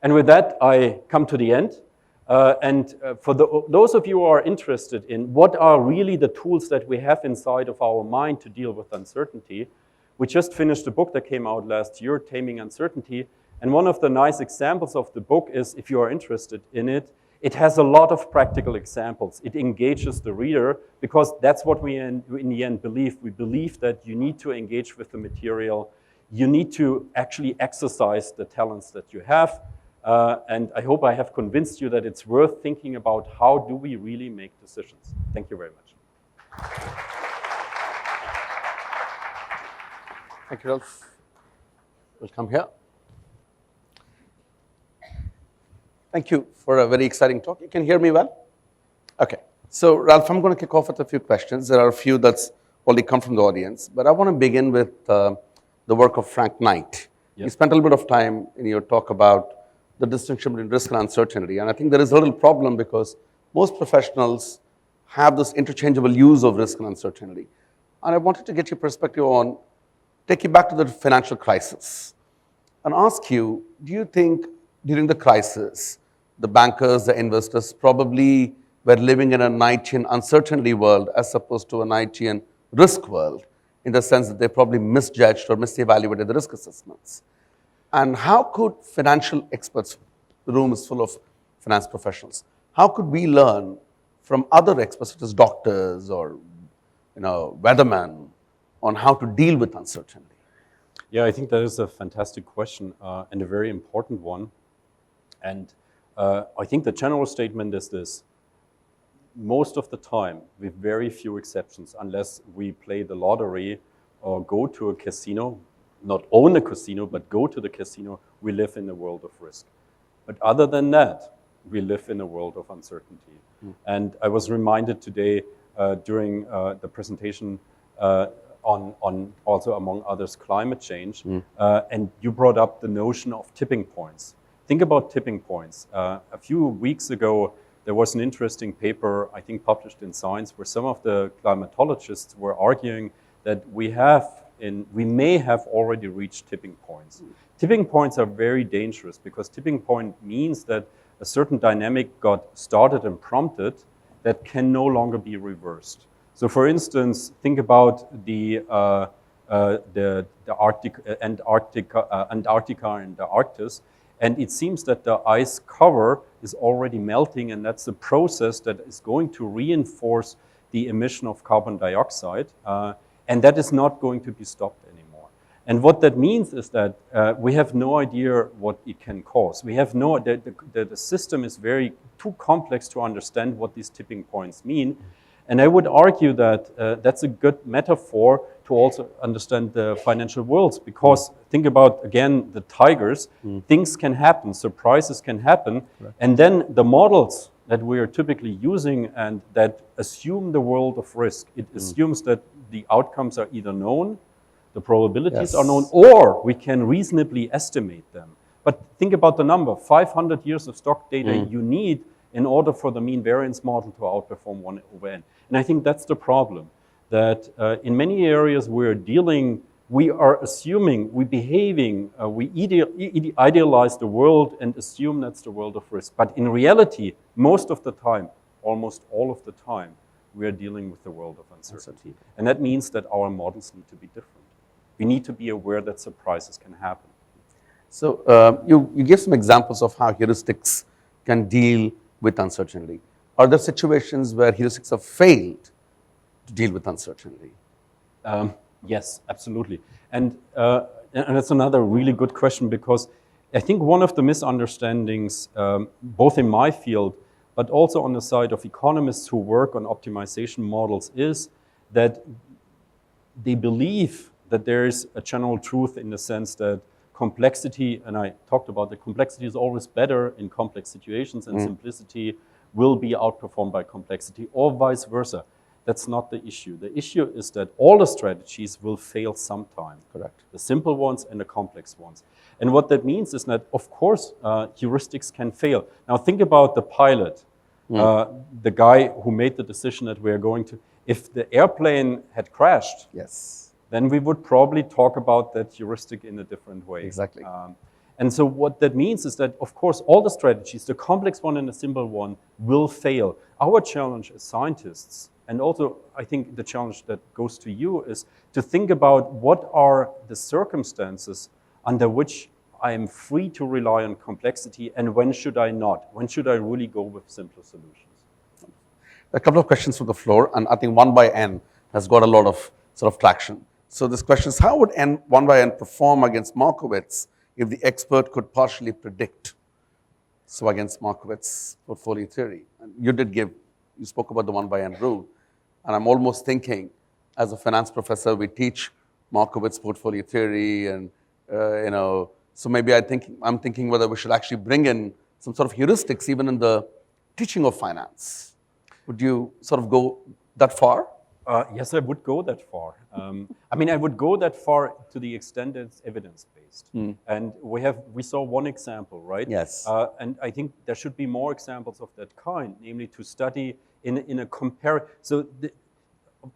And with that, I come to the end. For those of you who are interested in what are really the tools that we have inside of our mind to deal with uncertainty, we just finished a book that came out last year, Taming Uncertainty. And one of the nice examples of the book is, if you are interested in it, it has a lot of practical examples. It engages the reader because that's what we in the end believe. We believe that you need to engage with the material. You need to actually exercise the talents that you have. And I hope I have convinced you that it's worth thinking about how do we really make decisions. Thank you very much. Thank you, Ralph. We'll come here. Thank you for a very exciting talk. You can hear me well? Okay. So, Ralph, I'm going to kick off with a few questions. There are a few that's already come from the audience, but I want to begin with the work of Frank Knight. Yep. You spent a little bit of time in your talk about the distinction between risk and uncertainty, and I think there is a little problem because most professionals have this interchangeable use of risk and uncertainty. And I wanted to get your perspective on, take you back to the financial crisis and ask you, do you think during the crisis, the bankers, the investors probably were living in a Knightian uncertainty world as opposed to a Knightian risk world, in the sense that they probably misjudged or misevaluated the risk assessments? And how could financial experts, the room is full of finance professionals, how could we learn from other experts such as doctors or weathermen on how to deal with uncertainty? Yeah, I think that is a fantastic question and a very important one. And I think the general statement is this: most of the time, with very few exceptions, unless we play the lottery or go to a casino, not own a casino, but go to the casino, we live in a world of risk. But other than that, we live in a world of uncertainty. And I was reminded today during the presentation on also, among others, climate change. And you brought up the notion of tipping points. Think about tipping points. A few weeks ago, there was an interesting paper, I think published in Science, where some of the climatologists were arguing that we may have already reached tipping points. Tipping points are very dangerous because tipping point means that a certain dynamic got started and prompted that can no longer be reversed. So, for instance, think about the Antarctica and the Arctic, and it seems that the ice cover is already melting, and that's a process that is going to reinforce the emission of carbon dioxide, and that is not going to be stopped anymore. And what that means is that we have no idea what it can cause. We have the system is too complex to understand what these tipping points mean. And I would argue that that's a good metaphor to also understand the financial worlds, because think about, again, the tigers. Things can happen, surprises can happen, and then the models that we are typically using and that assume the world of risk, it assumes that the outcomes are either known, the probabilities are known, or we can reasonably estimate them. But think about the number, 500 years of stock data you need in order for the mean variance model to outperform 1 over n. And I think that's the problem, that in many areas we are assuming, we're behaving, we idealize the world and assume that's the world of risk. But in reality, most of the time, almost all of the time, we are dealing with the world of uncertainty. And that means that our models need to be different. We need to be aware that surprises can happen. So you gave some examples of how heuristics can deal with uncertainty. Are there situations where heuristics have failed to deal with uncertainty? Yes, absolutely. And that's another really good question, because I think one of the misunderstandings, both in my field, but also on the side of economists who work on optimization models, is that they believe that there is a general truth in the sense that complexity, and I talked about that complexity is always better in complex situations, and simplicity will be outperformed by complexity, or vice versa. That's not the issue. The issue is that all the strategies will fail sometime. Correct. The simple ones and the complex ones. And what that means is that, of course, heuristics can fail. Now think about the pilot, the guy who made the decision that we're going to, if the airplane had crashed, Yes. then we would probably talk about that heuristic in a different way. Exactly. And so what that means is that, of course, all the strategies, the complex one and the simple one, will fail. Our challenge as scientists, and also I think the challenge that goes to you, is to think about what are the circumstances under which I am free to rely on complexity, and when should I not? When should I really go with simpler solutions? A couple of questions from the floor, and I think 1 by n has got a lot of sort of traction. So this question is, how would 1 by n perform against Markowitz if the expert could partially predict? So against Markowitz portfolio theory. And you spoke about the 1 by n rule, and I'm almost thinking, as a finance professor, we teach Markowitz portfolio theory, and so maybe I'm thinking whether we should actually bring in some sort of heuristics even in the teaching of finance. Would you sort of go that far? Yes, I would go that far. I mean, I would go that far to the extent that it's evidence-based. And we saw one example, right? Yes. And I think there should be more examples of that kind, namely to study in a compare. So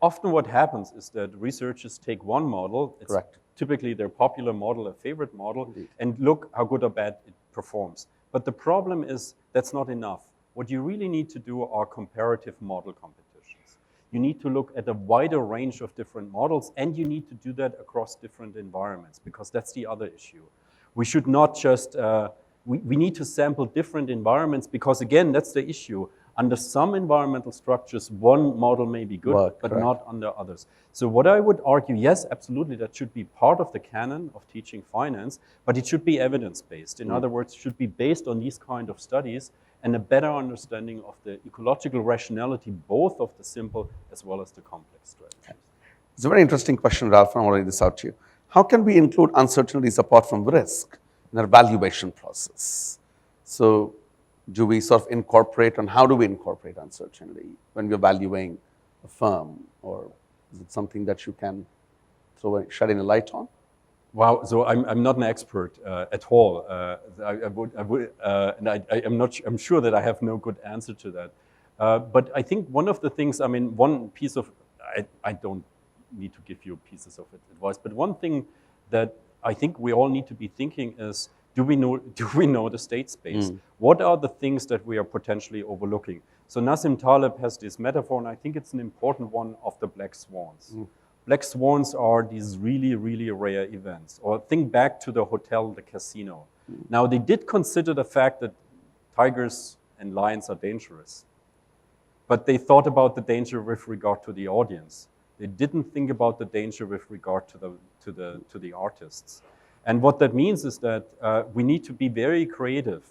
often what happens is that researchers take one model, it's Correct. typically their popular model, a favorite model, and look how good or bad it performs. But the problem is that's not enough. What you really need to do are comparative model competitions. You need to look at a wider range of different models, and you need to do that across different environments, because that's the other issue. We should not just, we need to sample different environments, because again, that's the issue. Under some environmental structures, one model may be good, but not under others. So what I would argue, yes, absolutely, that should be part of the canon of teaching finance, but it should be evidence-based. In other words, it should be based on these kind of studies and a better understanding of the ecological rationality, both of the simple as well as the complex strategies. It's a very interesting question, Ralph, and I'll read this out to you. How can we include uncertainties apart from risk in our valuation process? So do we sort of incorporate, and how do we incorporate uncertainty when we're valuing a firm, or is it something that you can shedding a light on? Wow, so I'm not an expert at all. I'm sure that I have no good answer to that. But I think one of the things, I mean, one piece of, I don't need to give you pieces of advice, but one thing that I think we all need to be thinking is, do we know the state space? What are the things that we are potentially overlooking? So Nassim Taleb has this metaphor, and I think it's an important one, of the black swans. Black swans are these really, really rare events. Or think back to the hotel, the casino. Now, they did consider the fact that tigers and lions are dangerous, but they thought about the danger with regard to the audience. They didn't think about the danger with regard to the artists. And what that means is that we need to be very creative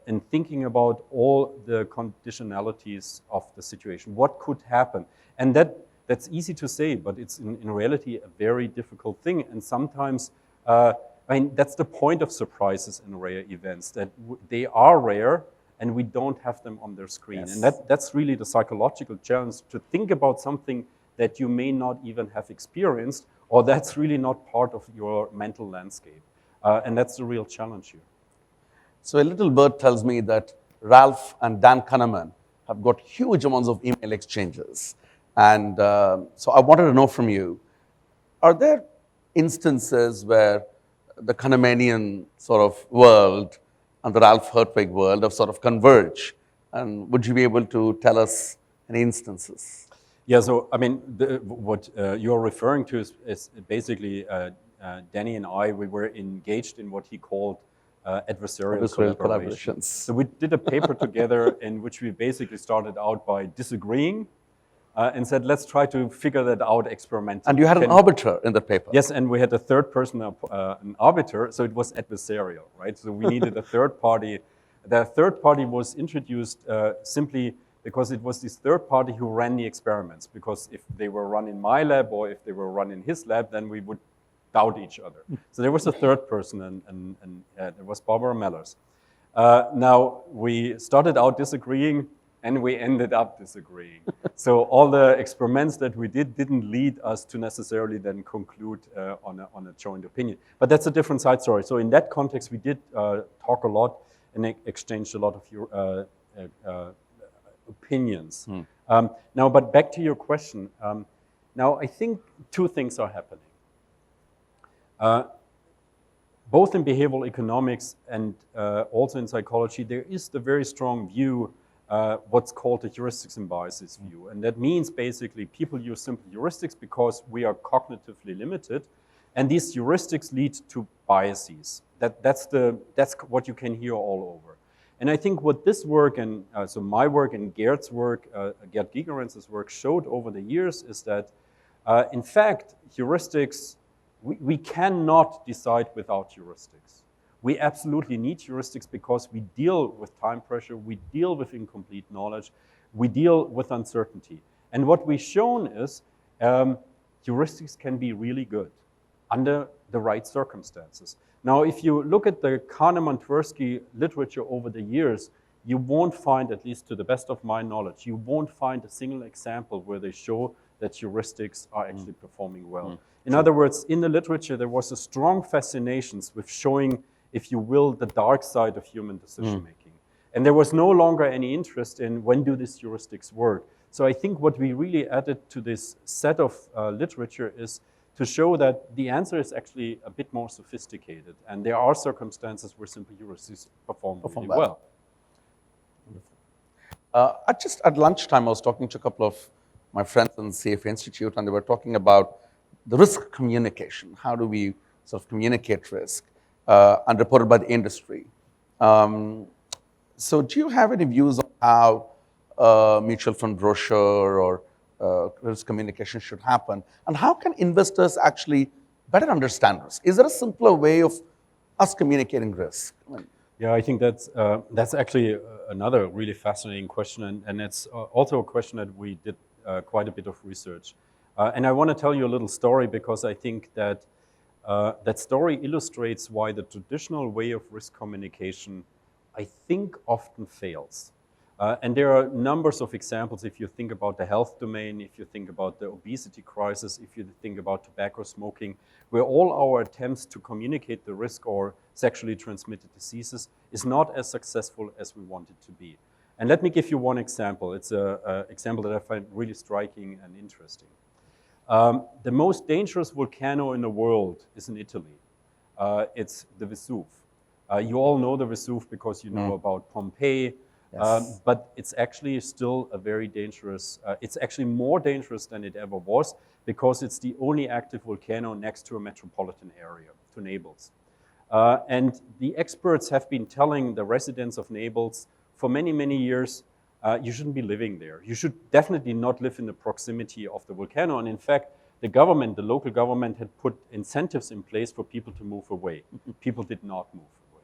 in thinking about all the conditionalities of the situation. What could happen? And that's easy to say, but it's in reality a very difficult thing. And sometimes, I mean, that's the point of surprises in rare events, that they are rare and we don't have them on their screen. Yes. And that's really the psychological challenge, to think about something that you may not even have experienced, or that's really not part of your mental landscape. And that's the real challenge here. So a little bird tells me that Ralph and Dan Kahneman have got huge amounts of email exchanges. And so I wanted to know from you, are there instances where the Kahnemanian sort of world and the Ralph Hertwig world have sort of converged? And would you be able to tell us any instances? Yeah, so I mean, what you're referring to is basically Danny and I, we were engaged in what he called adversarial collaborations. So we did a paper together in which we basically started out by disagreeing and said, let's try to figure that out experimentally. And you had an arbiter in the paper. Yes, and we had a third person, an arbiter, so it was adversarial, right? So we needed a third party. The third party was introduced simply because it was this third party who ran the experiments. Because if they were run in my lab or if they were run in his lab, then we would doubt each other. So there was a third person, and there was Barbara Mellers. Now, we started out disagreeing, and we ended up disagreeing. So all the experiments that we did didn't lead us to necessarily then conclude on a joint opinion. But that's a different side story. So in that context, we did talk a lot and exchanged a lot of opinions. Now, but back to your question. Now, I think two things are happening. Both in behavioral economics and also in psychology, there is the very strong view, what's called the heuristics and biases view. And that means basically people use simple heuristics because we are cognitively limited. And these heuristics lead to biases. That's what you can hear all over. And I think what this work, and so my work and Geert's work, Geert Gigerentz's work showed over the years is that, in fact, heuristics, we cannot decide without heuristics. We absolutely need heuristics because we deal with time pressure, we deal with incomplete knowledge, we deal with uncertainty. And what we've shown is heuristics can be really good under the right circumstances. Now, if you look at the Kahneman-Tversky literature over the years, you won't find, at least to the best of my knowledge, you won't find a single example where they show that heuristics are actually performing well. In other words, in the literature, there was a strong fascination with showing, if you will, the dark side of human decision-making. And there was no longer any interest in when do these heuristics work. So I think what we really added to this set of literature is to show that the answer is actually a bit more sophisticated. And there are circumstances where simple heuristics perform really well. At lunchtime, I was talking to a couple of my friends in the CFA Institute, and they were talking about the risk communication. How do we sort of communicate risk, and reported by the industry. So do you have any views on how mutual fund brochure or risk communication should happen? And how can investors actually better understand risk? Is there a simpler way of us communicating risk? Yeah, I think that's actually another really fascinating question, and it's also a question that we did quite a bit of research. And I want to tell you a little story because I think that that story illustrates why the traditional way of risk communication, I think, often fails. And there are numbers of examples if you think about the health domain, if you think about the obesity crisis, if you think about tobacco smoking, where all our attempts to communicate the risk or sexually transmitted diseases is not as successful as we want it to be. And let me give you one example. It's an example that I find really striking and interesting. The most dangerous volcano in the world is in Italy. It's the Vesuve. You all know the Vesuve because you know about Pompeii. Yes. But it's actually still a very dangerous, it's actually more dangerous than it ever was because it's the only active volcano next to a metropolitan area, to Naples. And the experts have been telling the residents of Naples for many, many years, you shouldn't be living there. You should definitely not live in the proximity of the volcano. And in fact, the government, the local government had put incentives in place for people to move away. People did not move away.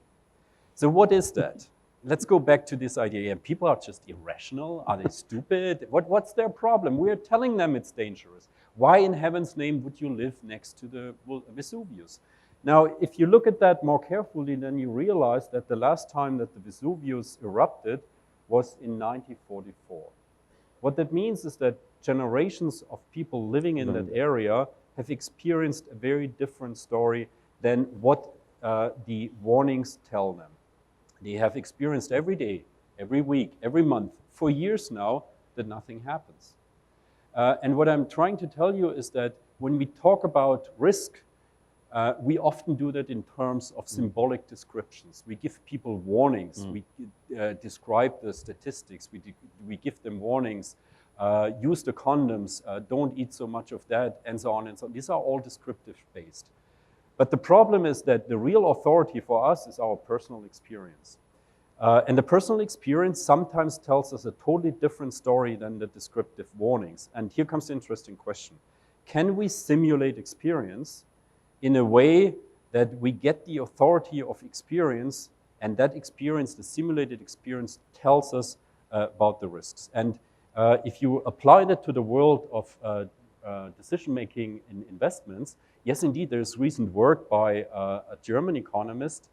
So what is that? Let's go back to this idea. People are just irrational. Are they stupid? What's their problem? We're telling them it's dangerous. Why in heaven's name would you live next to the Vesuvius? Now, if you look at that more carefully, then you realize that the last time that the Vesuvius erupted was in 1944. What that means is that generations of people living in that area have experienced a very different story than what the warnings tell them. They have experienced every day, every week, every month, for years now, that nothing happens. And what I'm trying to tell you is that when we talk about risk, we often do that in terms of symbolic descriptions. We give people warnings. We describe the statistics. We give them warnings. Use the condoms. Don't eat so much of that, and so on and so on. These are all descriptive based. But the problem is that the real authority for us is our personal experience. And the personal experience sometimes tells us a totally different story than the descriptive warnings. And here comes the interesting question. Can we simulate experience in a way that we get the authority of experience, and that experience, the simulated experience, tells us about the risks? And if you apply that to the world of decision-making in investments, yes, indeed, there's recent work by a German economist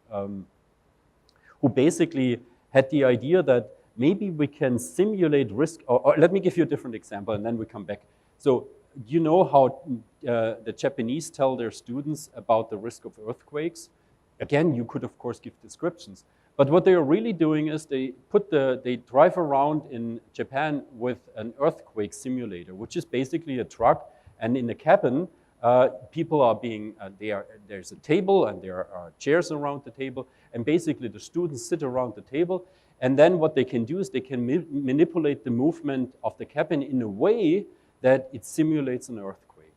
who basically had the idea that maybe we can simulate risk, or let me give you a different example, and then we come back. So you know how the Japanese tell their students about the risk of earthquakes? Again, you could, of course, give descriptions. But what they are really doing is they drive around in Japan with an earthquake simulator, which is basically a truck, and in the cabin, people are being, there's a table and there are chairs around the table, and basically the students sit around the table, and then what they can do is they can manipulate the movement of the cabin in a way that it simulates an earthquake.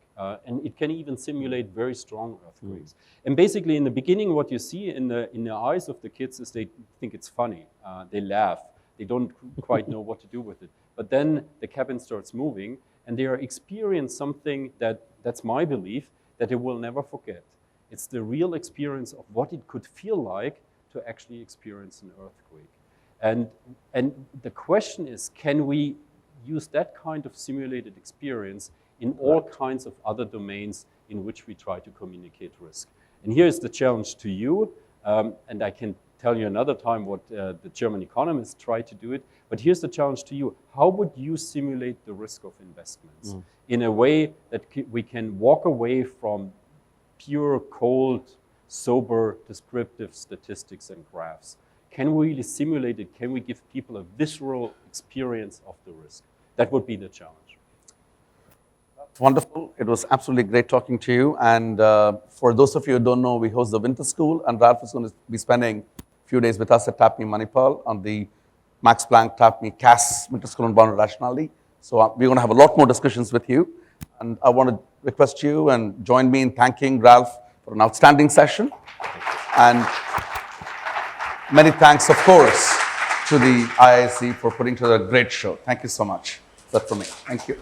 And it can even simulate very strong earthquakes. And basically in the beginning, what you see in the eyes of the kids is they think it's funny. They laugh. They don't quite know what to do with it. But then the cabin starts moving, and they are experiencing something that's my belief, that they will never forget. It's the real experience of what it could feel like to actually experience an earthquake. And the question is, can we use that kind of simulated experience in all kinds of other domains in which we try to communicate risk? And here is the challenge to you, and I can tell you another time what the German economists try to do it, but here's the challenge to you. How would you simulate the risk of investments in a way that we can walk away from pure, cold, sober, descriptive statistics and graphs? Can we really simulate it? Can we give people a visceral experience of the risk? That would be the challenge. That's wonderful. It was absolutely great talking to you. And for those of you who don't know, we host the Winter School, and Ralph is going to be spending a few days with us at TAPME Manipal on the Max Planck TAPME CAS Winter School on Boundary Rationality. So we're going to have a lot more discussions with you. And I want to request you and join me in thanking Ralph for an outstanding session. And many thanks, of course, to the IISc for putting together a great show. Thank you so much. That's for me. Thank you.